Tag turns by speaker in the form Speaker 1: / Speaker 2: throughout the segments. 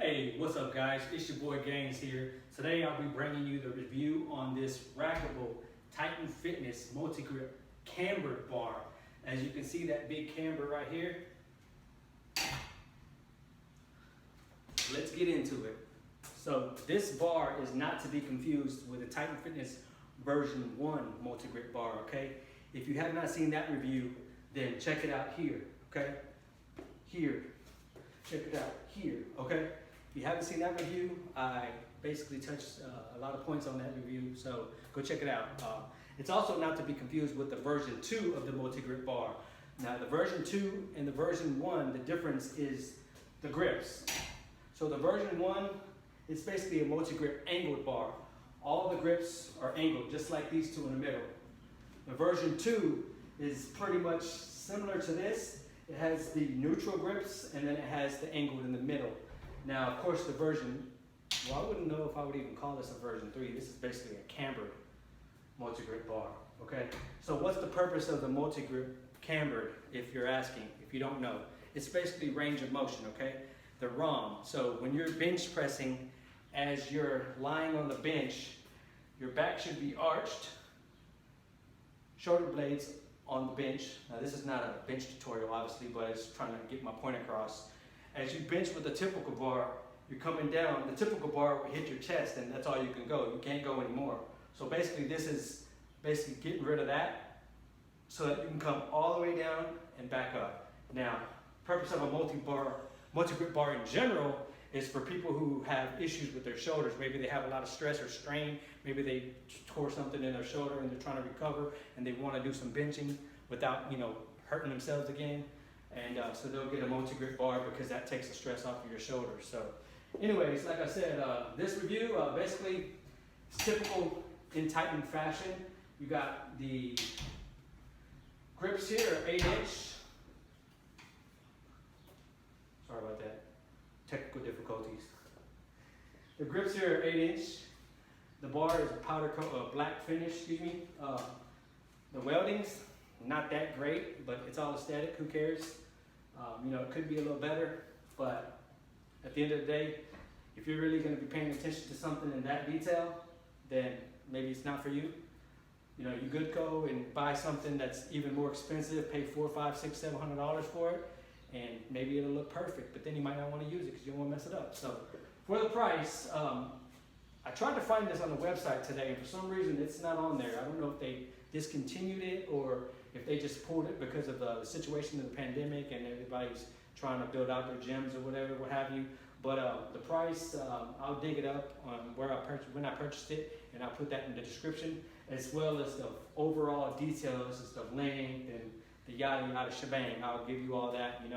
Speaker 1: Hey, what's up guys? It's your boy Gaines here. Today I'll be bringing you the review on this rackable Titan Fitness multi-grip cambered bar. As you can see, that big camber right here. Let's get into it. So this bar is not to be confused with the Titan Fitness version 1 multi-grip bar, okay? If you have not seen that review, then check it out here, okay? Here. Check it out here, okay? If you haven't seen that review, I basically touched a lot of points on that review, so go check it out. It's also not to be confused with the version 2 of the multi-grip bar. Now the version 2 and the version 1, the difference is the grips. So the version 1 is basically a multi-grip angled bar. All the grips are angled, just like these two in the middle. The version 2 is pretty much similar to this. It has the neutral grips and then it has the angled in the middle. Now, of course, the version, well, I wouldn't know if I would even call this a version 3. This is basically a cambered multi-grip bar, okay? So what's the purpose of the multi-grip cambered, if you're asking, if you don't know? It's basically range of motion, okay? The ROM. So when you're bench pressing, as you're lying on the bench, your back should be arched, shoulder blades on the bench. Now this is not a bench tutorial obviously, but it's trying to get my point across. As you bench with a typical bar, you're coming down, the typical bar will hit your chest and that's all you can go. You can't go anymore. So basically this is basically getting rid of that so that you can come all the way down and back up. Now, purpose of a multi-grip bar in general is for people who have issues with their shoulders. Maybe they have a lot of stress or strain. Maybe they tore something in their shoulder and they're trying to recover and they want to do some benching without, hurting themselves again. And so they'll get a multi-grip bar because that takes the stress off of your shoulders. So anyways, like I said, this review basically is typical in Titan fashion. You got the grips here are 8-inch. Sorry about that. Technical difficulties. The grips here are 8-inch. The bar is a powder coat, black finish, excuse me. The welding's not that great, but it's all aesthetic, who cares? It could be a little better, but at the end of the day, if you're really gonna be paying attention to something in that detail, then maybe it's not for you. You could go and buy something that's even more expensive, pay $400, $500, $600, $700 for it, and maybe it'll look perfect, but then you might not want to use it because you don't want to mess it up. So for the price, I tried to find this on the website today, and for some reason it's not on there. I don't know if they discontinued it or if they just pulled it because of the situation of the pandemic and everybody's trying to build out their gyms or whatever, what have you. But the price, I'll dig it up on when I purchased it, and I'll put that in the description, as well as the overall details of the length and the yada yada shebang. I'll give you all that. I'm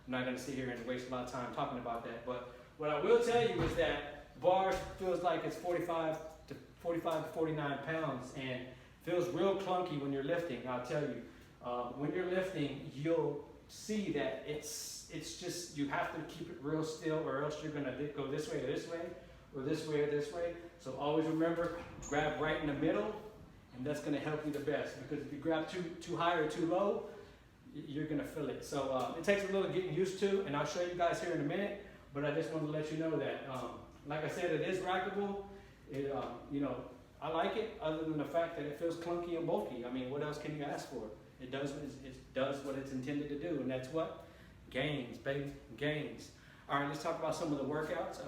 Speaker 1: not going to sit here and waste a lot of time talking about that. But what I will tell you is that the bar feels like it's 45 to 49 pounds and feels real clunky when you're lifting. I'll tell you, when you're lifting, you'll see that it's just, you have to keep it real still, or else you're going to go this way or this way, or this way or this way. So always remember, grab right in the middle, and that's going to help you the best. Because if you grab too high or too low, you're going to feel it. So it takes a little getting used to, and I'll show you guys here in a minute, but I just want to let you know that, like I said, it is rackable. I like it, other than the fact that it feels clunky and bulky. I mean, what else can you ask for? It does what it's intended to do, and that's what? Gains, baby, gains. All right, let's talk about some of the workouts.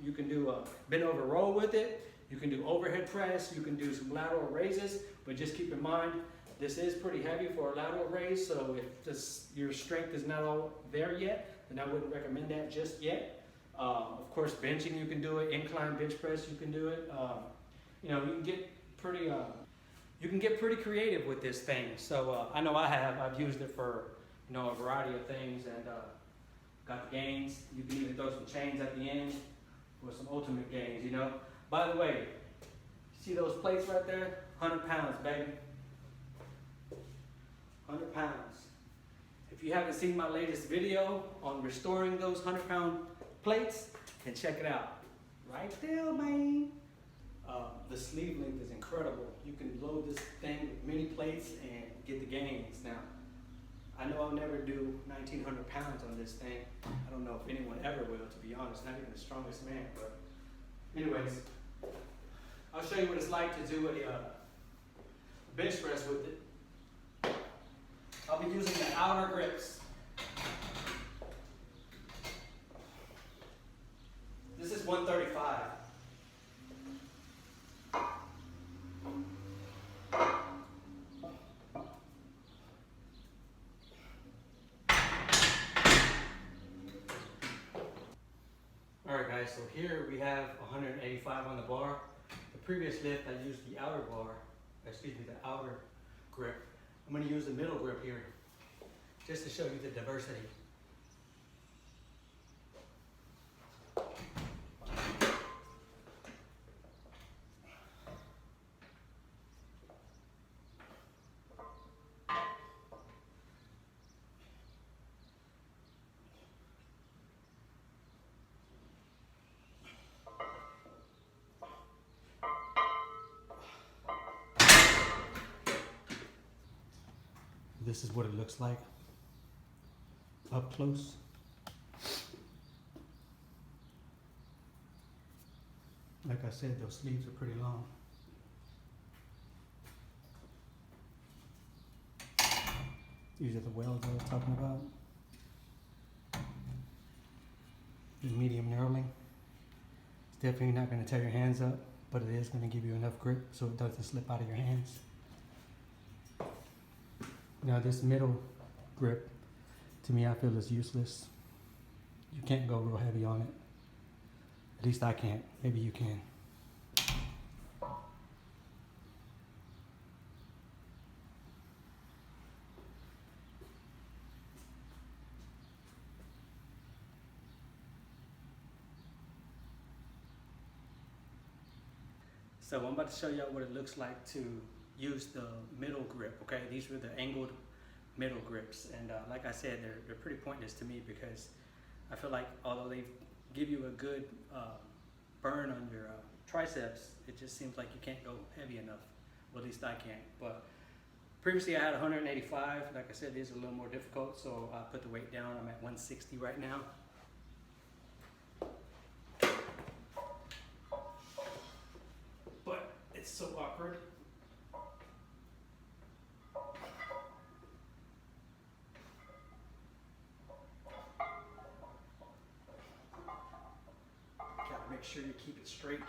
Speaker 1: You can do a bend over row with it. You can do overhead press. You can do some lateral raises, but just keep in mind, this is pretty heavy for a lateral raise, so if your strength is not all there yet, then I wouldn't recommend that just yet. Of course, benching, you can do it. Incline bench press, you can do it. You can get pretty creative with this thing. So I know I've used it for a variety of things, and got the gains. You can even throw some chains at the end for some ultimate gains. By the way, see those plates right there? 100 pounds, baby. 100 pounds. If you haven't seen my latest video on restoring those 100-pound plates, then check it out. Right there, man. The sleeve length is incredible. You can load this thing with many plates and get the gains. Now, I know I'll never do 1,900 pounds on this thing. I don't know if anyone ever will, to be honest, not even the strongest man, but anyways, I'll show you what it's like to do a bench press with it. I'll be using the outer grips. This is 135. Alright guys, so here we have 185 on the bar. The previous lift I used the outer bar, the outer grip. I'm going to use the middle grip here, just to show you the diversity. This is what it looks like up close. Like I said, those sleeves are pretty long. These are the welds I was talking about. The medium knurling. It's definitely not going to tear your hands up, but it is going to give you enough grip so it doesn't slip out of your hands. Now this middle grip, to me, I feel is useless. You can't go real heavy on it. At least I can't. Maybe you can. So I'm about to show y'all what it looks like to use the middle grip, okay? These were the angled middle grips, and like I said, they're pretty pointless to me because I feel like although they give you a good burn on your triceps, it just seems like you can't go heavy enough. Well, at least I can't. But previously I had 185. Like I said, these are a little more difficult, so I put the weight down. I'm at 160 right now. But it's so awkward. Make sure you keep it straight.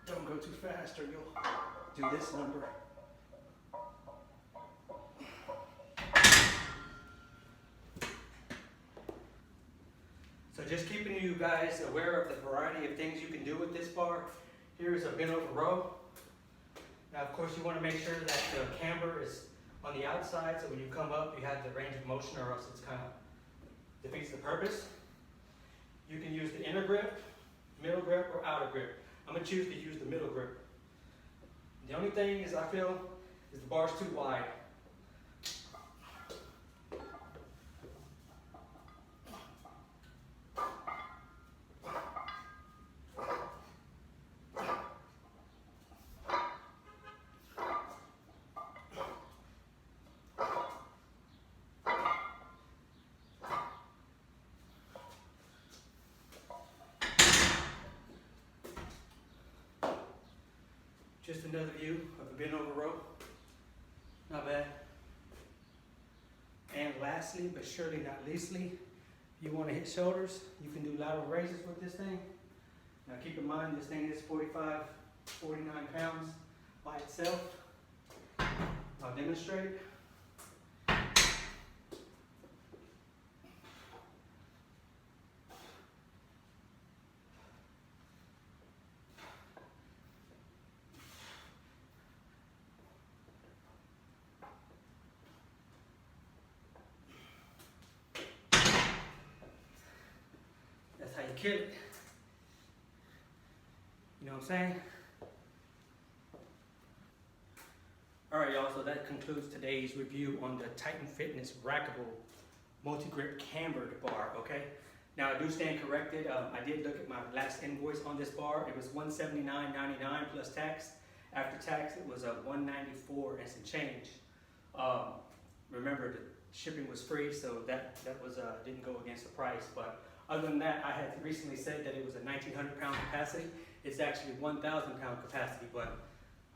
Speaker 1: Don't go too fast or you'll do this number. So just keeping you guys aware of the variety of things you can do with this bar. Here's a bent over row. Now of course you want to make sure that the camber is on the outside, so when you come up you have the range of motion, or else it's kind of defeats the purpose. You can use the inner grip, middle grip, or outer grip. I'm going to choose to use the middle grip. The only thing is I feel is the bar's too wide. Just another view of a bent over row. Not bad. And lastly, but surely not leastly, if you want to hit shoulders, you can do lateral raises with this thing. Now keep in mind, this thing is 45, 49 pounds by itself. I'll demonstrate. That's how you kill it. You know what I'm saying? Alright y'all, so that concludes today's review on the Titan Fitness Rackable Multi-Grip Cambered bar, okay? Now I do stand corrected. I did look at my last invoice on this bar. It was $179.99 plus tax. After tax, it was $194 and some change. Remember, the shipping was free, so that was didn't go against the price. But other than that, I had recently said that it was a 1,900 pound capacity. It's actually 1,000 pound capacity, but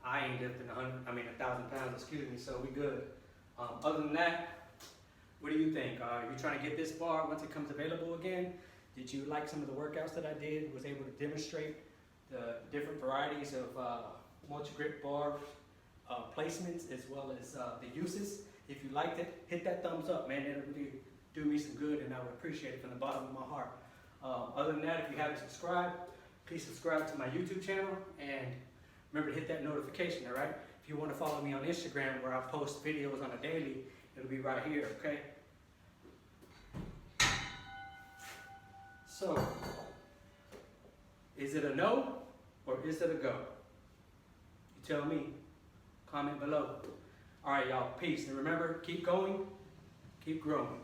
Speaker 1: I ain't lifting 1,000 pounds, excuse me, so we good. Other than that, what do you think? Are you trying to get this bar once it comes available again? Did you like some of the workouts that I did? Was able to demonstrate the different varieties of multi-grip bar placements as well as the uses. If you liked it, hit that thumbs up, man. It'll really do me some good, and I would appreciate it from the bottom of my heart. Other than that, if you haven't subscribed, please subscribe to my YouTube channel, and remember to hit that notification, all right? If you want to follow me on Instagram, where I post videos on a daily, it'll be right here, okay? So, is it a no or is it a go? You tell me. Comment below. All right, y'all. Peace. And remember, keep going, keep growing.